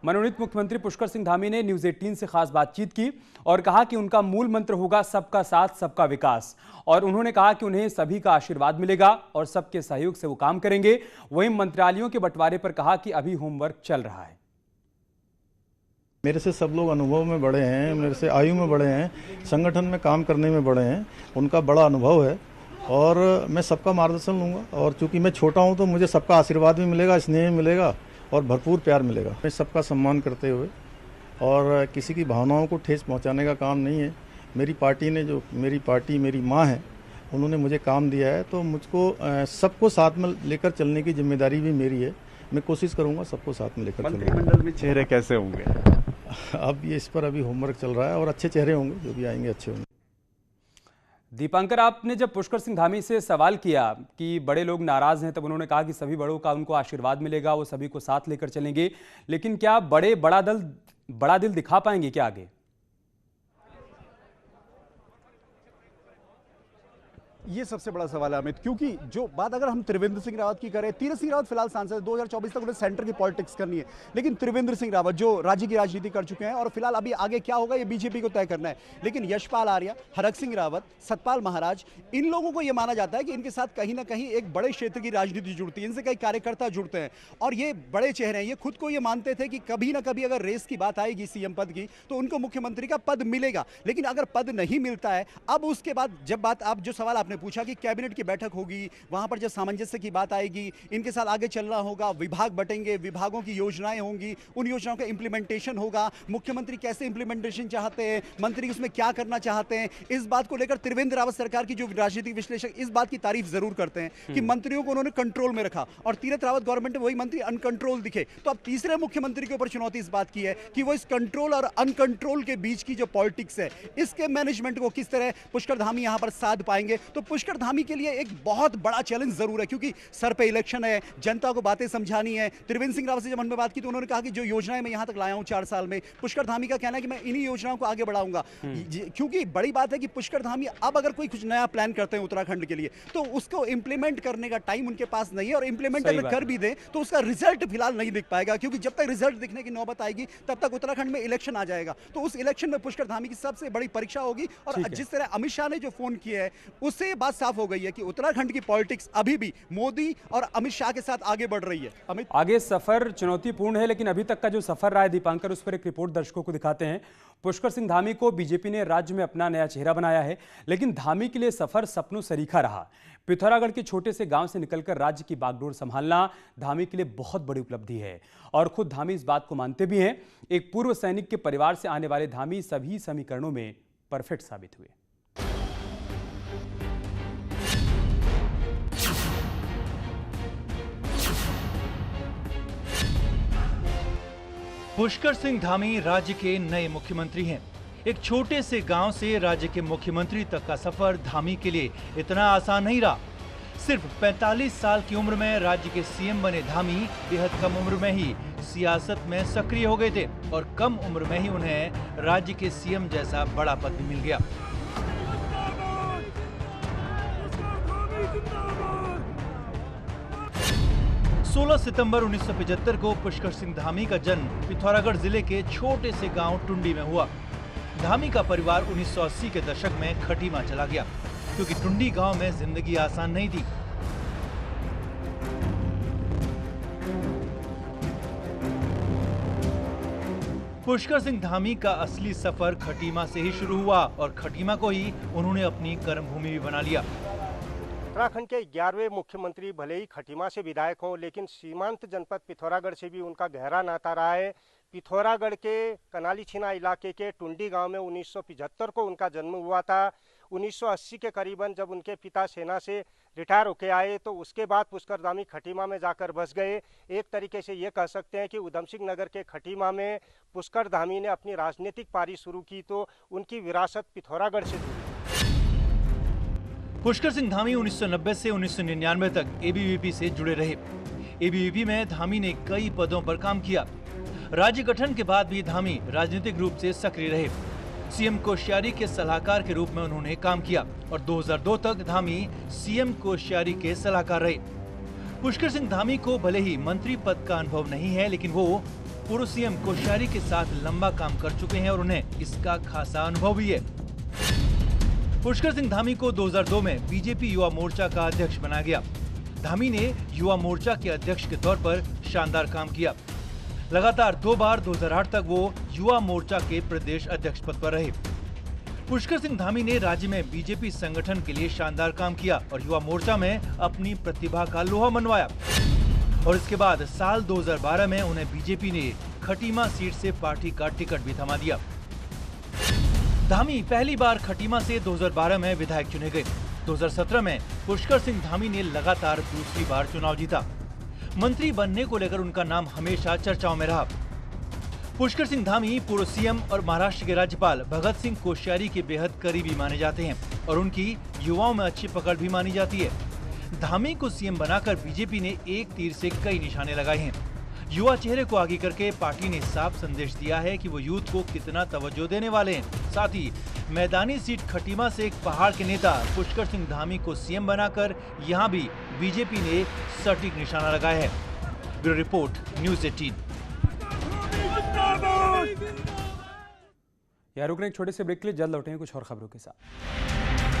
मनोनीत मुख्यमंत्री पुष्कर सिंह धामी ने न्यूज 18 से खास बातचीत की और कहा कि उनका मूल मंत्र होगा सबका साथ सबका विकास। और उन्होंने कहा कि उन्हें सभी का आशीर्वाद मिलेगा और सबके सहयोग से वो काम करेंगे। वहीं मंत्रालयों के बंटवारे पर कहा कि अभी होमवर्क चल रहा है। मेरे से सब लोग अनुभव में बड़े हैं, मेरे से आयु में बड़े हैं, संगठन में काम करने में बड़े हैं, उनका बड़ा अनुभव है और मैं सबका मार्गदर्शन लूँगा। और चूंकि मैं छोटा हूँ तो मुझे सबका आशीर्वाद भी मिलेगा, स्नेह मिलेगा और भरपूर प्यार मिलेगा। मैं सबका सम्मान करते हुए और किसी की भावनाओं को ठेस पहुँचाने का काम नहीं है। मेरी पार्टी ने जो मेरी माँ है, उन्होंने मुझे काम दिया है तो मुझको सबको साथ में लेकर चलने की जिम्मेदारी भी मेरी है। मैं कोशिश करूँगा सबको साथ में लेकर चलूँगा। मंत्रिमंडल में चेहरे कैसे होंगे? अब ये इस पर अभी होमवर्क चल रहा है और अच्छे चेहरे होंगे, जो भी आएंगे अच्छे होंगे। दीपांकर, आपने जब पुष्कर सिंह धामी से सवाल किया कि बड़े लोग नाराज हैं, तब उन्होंने कहा कि सभी बड़ों का उनको आशीर्वाद मिलेगा, वो सभी को साथ लेकर चलेंगे। लेकिन क्या बड़ा दिल दिखा पाएंगे क्या आगे? ये सबसे बड़ा सवाल है अमित, क्योंकि जो बात अगर हम त्रिवेंद्र सिंह रावत की करें, तीरथ सिंह रावत फिलहाल सांसद 2024 तक उन्हें सेंटर की पॉलिटिक्स करनी है, लेकिन त्रिवेंद्र सिंह रावत जो राज्य की राजनीति कर चुके हैं और फिलहाल अभी आगे क्या होगा ये बीजेपी को तय करना है। लेकिन यशपाल आर्या, हरक सिंह रावत, सतपाल महाराज, इन लोगों को यह माना जाता है कि इनके साथ कहीं ना कहीं एक बड़े क्षेत्र की राजनीति जुड़ती है, इनसे कई कार्यकर्ता जुड़ते हैं और ये बड़े चेहरे हैं। ये खुद को ये मानते थे कि कभी ना कभी अगर रेस की बात आएगी सीएम पद की तो उनको मुख्यमंत्री का पद मिलेगा। लेकिन अगर पद नहीं मिलता है, अब उसके बाद जब बात आप जो सवाल आपने पूछा कि कैबिनेट की बैठक होगी, वहां पर जब सामंजस्य की बात आएगी, इनके साथ आगे चलना होगा, विभाग बटेंगे, विभागों की योजनाएं होंगी, उन योजनाओं का इंप्लीमेंटेशन होगा, मुख्यमंत्री कैसे इंप्लीमेंटेशन चाहते हैं, मंत्री उसमें क्या करना चाहते हैं, इस बात को लेकर त्रिवेंद्र रावत सरकार की जो राजनीतिक विश्लेषक इस बात की तारीफ जरूर करते हैं कि मंत्रियों को उन्होंने कंट्रोल में रखा और तीरथ रावत गवर्नमेंट में वही मंत्री अनकंट्रोल दिखे। तो अब तीसरे मुख्यमंत्री के ऊपर चुनौती इस बात की है कि वो इस कंट्रोल और अनकंट्रोल के बीच की जो पॉलिटिक्स है, इसके मैनेजमेंट को किस तरह पुष्कर धामी यहां पर साध पाएंगे। तो पुष्कर धामी के लिए एक बहुत बड़ा चैलेंज जरूर है, क्योंकि सर पे इलेक्शन है, जनता को बातें समझानी है। त्रिवेंद्र सिंह रावत से जब हमने बात की तो उन्होंने कहा कि जो योजनाएं मैं यहां तक लाया हूं 4 साल में, पुष्कर धामी का कहना है कि मैं इन्हीं योजनाओं को आगे बढ़ाऊंगा। क्योंकि बड़ी बात है कि पुष्कर धामी अब अगर कोई कुछ नया प्लान करते हैं उत्तराखंड के लिए तो उसको इंप्लीमेंट करने का टाइम उनके पास नहीं है और इंप्लीमेंट अगर कर भी दे तो उसका रिजल्ट फिलहाल नहीं दिख पाएगा, क्योंकि जब तक रिजल्ट दिखने की नौबत आएगी तब तक उत्तराखंड में इलेक्शन आ जाएगा। तो उस इलेक्शन में पुष्कर धामी की सबसे बड़ी परीक्षा होगी। और जिस तरह अमित शाह ने जो फोन किया है उससे ये बात साफ हो गई है कि उत्तराखंड की पॉलिटिक्स अभी भी मोदी और अमित शाह के साथ आगे बढ़ रही है। अमित, आगे सफर चुनौतीपूर्ण है, लेकिन अभी तक का जो सफर रहा है दीपांकर, उस पर एक रिपोर्ट दर्शकों को दिखाते हैं। पुष्कर सिंह धामी को बीजेपी ने राज्य में अपना नया चेहरा बनाया है, लेकिन धामी के लिए सफर सपनों सरीखा रहा। पिथौरागढ़ के छोटे से गांव से निकलकर राज्य की बागडोर संभालना धामी के लिए बहुत बड़ी उपलब्धि है और खुद धामी इस बात को मानते भी हैं। एक पूर्व सैनिक के परिवार से आने वाले धामी सभी समीकरणों में परफेक्ट साबित हुए। पुष्कर सिंह धामी राज्य के नए मुख्यमंत्री हैं। एक छोटे से गांव से राज्य के मुख्यमंत्री तक का सफर धामी के लिए इतना आसान नहीं रहा। सिर्फ 45 साल की उम्र में राज्य के सीएम बने धामी बेहद कम उम्र में ही सियासत में सक्रिय हो गए थे और कम उम्र में ही उन्हें राज्य के सीएम जैसा बड़ा पद भी मिल गया। सोलह सितंबर 1975 को पुष्कर सिंह धामी का जन्म पिथौरागढ़ जिले के छोटे से गांव टुंडी में हुआ। धामी का परिवार 1980 के दशक में खटीमा चला गया, क्योंकि टुंडी गांव में जिंदगी आसान नहीं थी। पुष्कर सिंह धामी का असली सफर खटीमा से ही शुरू हुआ और खटीमा को ही उन्होंने अपनी कर्मभूमि भी बना लिया। उत्तराखंड के 11वें मुख्यमंत्री भले ही खटीमा से विधायक हों, लेकिन सीमांत जनपद पिथौरागढ़ से भी उनका गहरा नाता रहा है। पिथौरागढ़ के कनाली छिना इलाके के टुंडी गांव में 1975 को उनका जन्म हुआ था। 1980 के करीबन जब उनके पिता सेना से रिटायर होके आए तो उसके बाद पुष्कर धामी खटीमा में जाकर बस गए। एक तरीके से ये कह सकते हैं कि उधम सिंह नगर के खटीमा में पुष्कर धामी ने अपनी राजनीतिक पारी शुरू की तो उनकी विरासत पिथौरागढ़ से जुड़ी। पुष्कर सिंह धामी 1990 से 1999 तक एबीवीपी से जुड़े रहे। एबीवीपी में धामी ने कई पदों पर काम किया। राज्य गठन के बाद भी धामी राजनीतिक रूप से सक्रिय रहे। सीएम कोश्यारी के सलाहकार के रूप में उन्होंने काम किया और 2002 तक धामी सीएम कोश्यारी के सलाहकार रहे। पुष्कर सिंह धामी को भले ही मंत्री पद का अनुभव नहीं है, लेकिन वो पूर्व सीएम कोश्यारी के साथ लंबा काम कर चुके हैं और उन्हें इसका खासा अनुभव भी है। पुष्कर सिंह धामी को 2002 में बीजेपी युवा मोर्चा का अध्यक्ष बनाया गया। धामी ने युवा मोर्चा के अध्यक्ष के तौर पर शानदार काम किया। लगातार 2 बार 2008 तक वो युवा मोर्चा के प्रदेश अध्यक्ष पद पर रहे। पुष्कर सिंह धामी ने राज्य में बीजेपी संगठन के लिए शानदार काम किया और युवा मोर्चा में अपनी प्रतिभा का लोहा मनवाया। और इसके बाद साल 2012 में उन्हें बीजेपी ने खटीमा सीट से पार्टी का टिकट भी थमा दिया। धामी पहली बार खटीमा से 2012 में विधायक चुने गए। 2017 में पुष्कर सिंह धामी ने लगातार दूसरी बार चुनाव जीता। मंत्री बनने को लेकर उनका नाम हमेशा चर्चाओं में रहा। पुष्कर सिंह धामी पूर्व सीएम और महाराष्ट्र के राज्यपाल भगत सिंह कोश्यारी के बेहद करीबी माने जाते हैं और उनकी युवाओं में अच्छी पकड़ भी मानी जाती है। धामी को सीएम बनाकर बीजेपी ने एक तीर से कई निशाने लगाए हैं। युवा चेहरे को आगे करके पार्टी ने साफ संदेश दिया है कि वो यूथ को कितना तवज्जो देने वाले हैं। साथ ही मैदानी सीट खटीमा से एक पहाड़ के नेता पुष्कर सिंह धामी को सीएम बनाकर यहां भी बीजेपी ने सटीक निशाना लगाया है। Bureau report, news 18। यार रुकने एक छोटे से ब्रेक के लिए, जल्द लौटेंगे कुछ और खबरों के साथ।